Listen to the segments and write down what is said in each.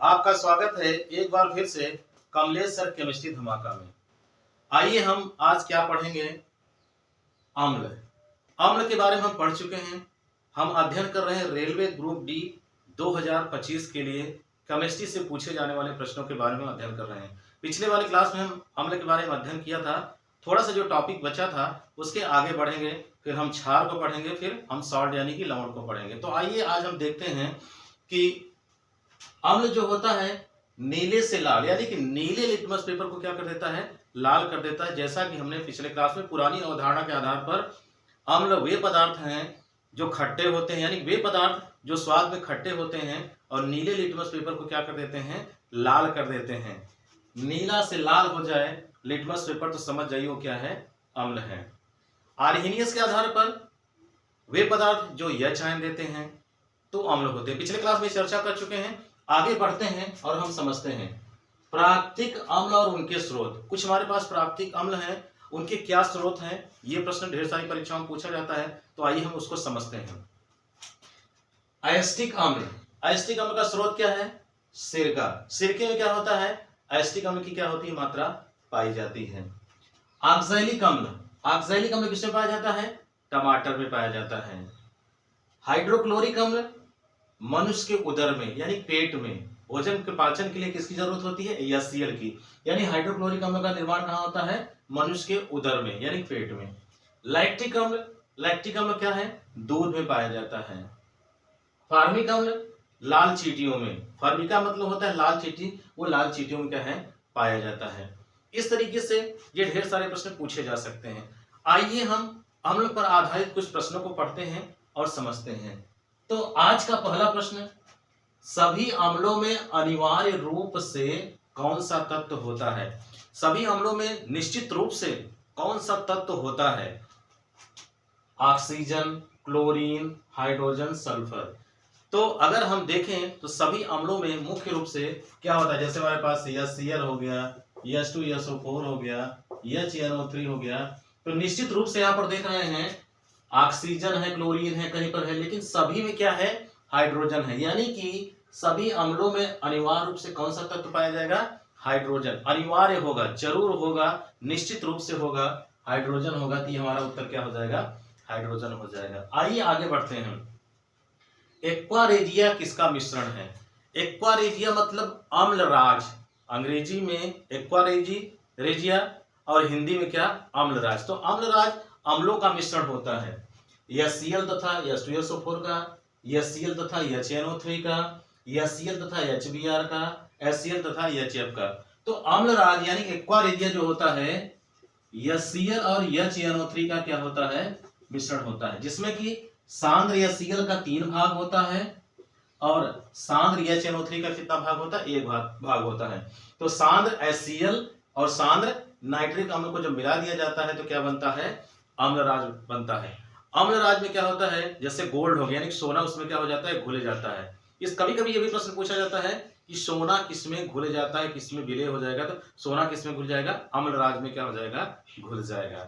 आपका स्वागत है एक बार फिर से कमलेश सर केमिस्ट्री धमाका में। आइए हम आज क्या पढ़ेंगे। अम्ल। अम्ल के बारे में हम पढ़ चुके हैं। हम अध्ययन कर रहे हैं रेलवे ग्रुप डी 2025 के लिए केमिस्ट्री से पूछे जाने वाले प्रश्नों के बारे में अध्ययन कर रहे हैं। पिछले वाले क्लास में हम अम्ल के बारे में अध्ययन किया था। थोड़ा सा जो टॉपिक बचा था उसके आगे बढ़ेंगे, फिर हम क्षार को पढ़ेंगे, फिर हम सॉल्ट यानी कि लवण को पढ़ेंगे। तो आइए आज हम देखते हैं कि अम्ल जो होता है नीले से लाल, यानी कि नीले लिटमस पेपर को क्या कर देता है, लाल कर देता है। जैसा कि हमने पिछले क्लास में पुरानी अवधारणा के आधार पर अम्ल वे पदार्थ हैं जो खट्टे होते हैं, यानी वे पदार्थ जो स्वाद में खट्टे होते हैं, और नीले लिटमस पेपर को क्या कर देते हैं, लाल कर देते हैं। नीला से लाल हो जाए लिटमस पेपर तो समझ जाइए वो क्या है, अम्ल है। आर्हेनियस के आधार पर वे पदार्थ जो H आयन देते हैं तो अम्ल होते हैं। पिछले क्लास में चर्चा कर चुके हैं। आगे बढ़ते हैं और हम समझते हैं प्राकृतिक अम्ल और उनके स्रोत। कुछ हमारे पास प्राकृतिक अम्ल हैं, उनके क्या स्रोत हैं, ये प्रश्न ढेर सारी परीक्षाओं में पूछा जाता है। तो आइए हम उसको समझते हैं। एसिटिक अम्ल। एसिटिक अम्ल का स्रोत क्या है, सिरका। सिरके में क्या होता है, एसिटिक अम्ल की क्या होती है, मात्रा पाई जाती है। ऑक्सैलिक अम्ल। ऑक्सैलिक अम्ल किसमें पाया जाता है, टमाटर में पाया जाता है। हाइड्रोक्लोरिक अम्ल मनुष्य के उदर में यानी पेट में भोजन के पाचन के लिए किसकी जरूरत होती है, HCl की। यानी हाइड्रोक्लोरिक अम्ल का निर्माण कहाँ होता है, मनुष्य के उदर में यानी पेट में। लैक्टिक अम्ल। लैक्टिक अम्ल क्या है, दूध में पाया जाता है। फार्मिक अम्ल लाल चींटियों में, फार्मिका मतलब होता है लाल चींटी, वो लाल चींटियों में क्या है, पाया जाता है। इस तरीके से ये ढेर सारे प्रश्न पूछे जा सकते हैं। आइए हम अम्ल पर आधारित कुछ प्रश्नों को पढ़ते हैं और समझते हैं। तो आज का पहला प्रश्न, सभी अम्लों में अनिवार्य रूप से कौन सा तत्व होता है। सभी अम्लों में निश्चित रूप से कौन सा तत्व होता है, ऑक्सीजन, क्लोरीन, हाइड्रोजन, सल्फर। तो अगर हम देखें तो सभी अम्लों में मुख्य रूप से क्या होता है, जैसे हमारे पास HCl हो गया, H2SO4 हो गया, HNO3 हो गया। तो निश्चित रूप से यहाँ पर देख रहे हैं ऑक्सीजन है, क्लोरीन है, कहीं पर है, लेकिन सभी में क्या है, हाइड्रोजन है। यानी कि सभी अम्लों में अनिवार्य रूप से कौन सा तत्व पाया जाएगा, हाइड्रोजन। अनिवार्य होगा, जरूर होगा, निश्चित रूप से होगा, हाइड्रोजन होगा। तो हमारा उत्तर क्या हो जाएगा, हाइड्रोजन हो जाएगा। आइए आगे बढ़ते हैं। एक्वारेजिया किसका मिश्रण है। एक्वारेजिया मतलब अम्लराज। अंग्रेजी में एक्वारेजिया और हिंदी में क्या, अम्लराज। तो अम्लराज अम्लों का मिश्रण होता है, HCl तथा H2SO4 का, HCl तथा HNO3 का, HCl तथा HBr का, HCl तथा HF का। तो अम्लराज यानी एक्वारेजिया जो होता है HCl और HNO3 का क्या होता है, मिश्रण होता है, जिसमें कि सांद्र HCl का 3 भाग होता है और सांद्र HNO3 का कितना भाग होता है, 1 भाग होता है। तो सांद्र HCl और सांद्र नाइट्रिक अम्ल को जब मिला दिया जाता है तो क्या बनता है, अम्लराज बनता है। अम्लराज में क्या होता है, जैसे गोल्ड हो गया यानी सोना, उसमें क्या हो जाता है, घुल जाता है। इस कभी कभी ये भी प्रश्न पूछा जाता है कि सोना किसमें घुल जाता है, किसमें विलय हो जाएगा। तो सोना किसमें घुल जाएगा, अम्लराज में क्या हो जाएगा, घुल जाएगा।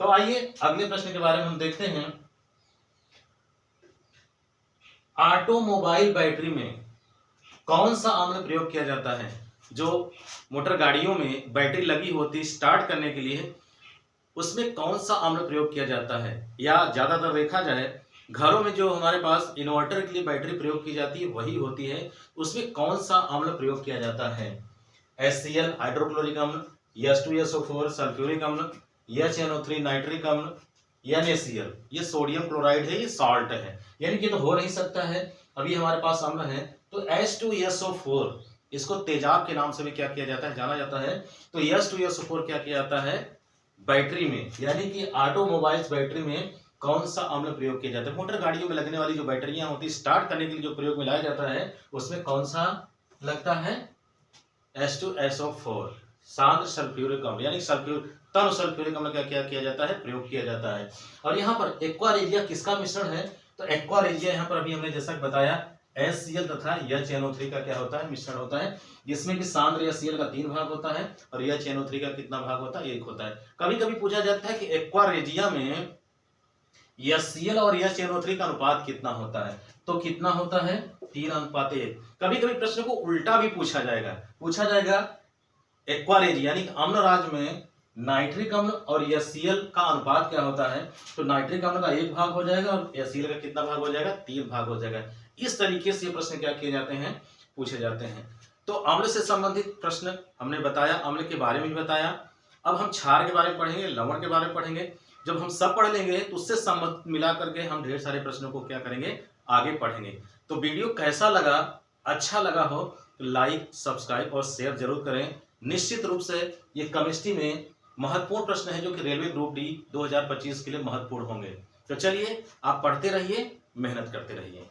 तो आइए अगले प्रश्न के बारे में हम देखते हैं। ऑटोमोबाइल बैटरी में कौन सा अम्ल प्रयोग किया जाता है। जो मोटर गाड़ियों में बैटरी लगी होती स्टार्ट करने के लिए, उसमें कौन सा अम्ल प्रयोग किया जाता है। या ज्यादातर देखा जाए घरों में जो हमारे पास इन्वर्टर के लिए बैटरी प्रयोग की जाती है वही होती है, उसमें कौन सा अम्ल प्रयोग किया जाता है। HCl हाइड्रोक्लोरिक अम्ल, H2SO4 सल्फ्यूरिक अम्ल, HNO3 नाइट्रिक अम्ल, NaCl ये सोडियम क्लोराइड है, ये सॉल्ट है, यानी कि तो हो नहीं सकता है। अभी हमारे पास अम्ल है तो H2SO4, इसको तेजाब के नाम से भी क्या किया जाता है, जाना जाता है। तो H2SO4 क्या किया जाता है, बैटरी में, यानी कि ऑटोमोबाइल्स बैटरी में कौन सा अम्ल प्रयोग किया जाता है। मोटर गाड़ियों में लगने वाली जो बैटरियां होती है स्टार्ट करने के लिए जो प्रयोग में लाया जाता है उसमें कौन सा लगता है, H2SO4 सांद्र सल्फ्यूरिक अम्ल, यानी तनु सल्फ्यूरिक अम्ल का क्या किया जाता है, प्रयोग किया जाता है। और यहाँ पर एक्वारेजिया किसका मिश्रण है, तो एक्वारेजिया यहाँ पर अभी हमने जैसा बताया HCl तथा HNO3 का क्या होता है, मिश्रण होता है, जिसमें कि सांद्र HCl का 3 भाग होता है और HNO3 का कितना भाग होता है, 1 होता है। कभी कभी पूछा जाता है कि एक्वारेजिया में HCl और HNO3 का अनुपात कितना होता है? तो कितना होता है? 3:1। कभी कभी प्रश्न को उल्टा भी पूछा जाएगा एक्वारेज यानी कि अम्ल राज में नाइट्रिक अम्ल और HCl का अनुपात क्या होता है? तो नाइट्रिक अम्ल का 1 भाग हो जाएगा और HCl का कितना भाग हो जाएगा? 3 भाग हो जाएगा। इस तरीके से प्रश्न क्या किए जाते हैं? पूछे जाते हैं। तो अम्ल से संबंधित प्रश्न हमने बताया, अम्ल के बारे में भी बताया। अब हम क्षार के बारे में पढ़ेंगे, लवण के बारे में पढ़ेंगे। जब हम सब पढ़ लेंगे तो उससे संबंध मिला करके हम ढेर सारे प्रश्नों को क्या करेंगे? आगे पढ़ेंगे। तो वीडियो कैसा लगा? अच्छा लगा हो तो लाइक, सब्सक्राइब और शेयर जरूर करें। निश्चित रूप से ये केमिस्ट्री में महत्वपूर्ण प्रश्न है जो कि रेलवे ग्रुप डी 2025 के लिए महत्वपूर्ण होंगे। तो चलिए आप पढ़ते रहिए, मेहनत करते रहिए।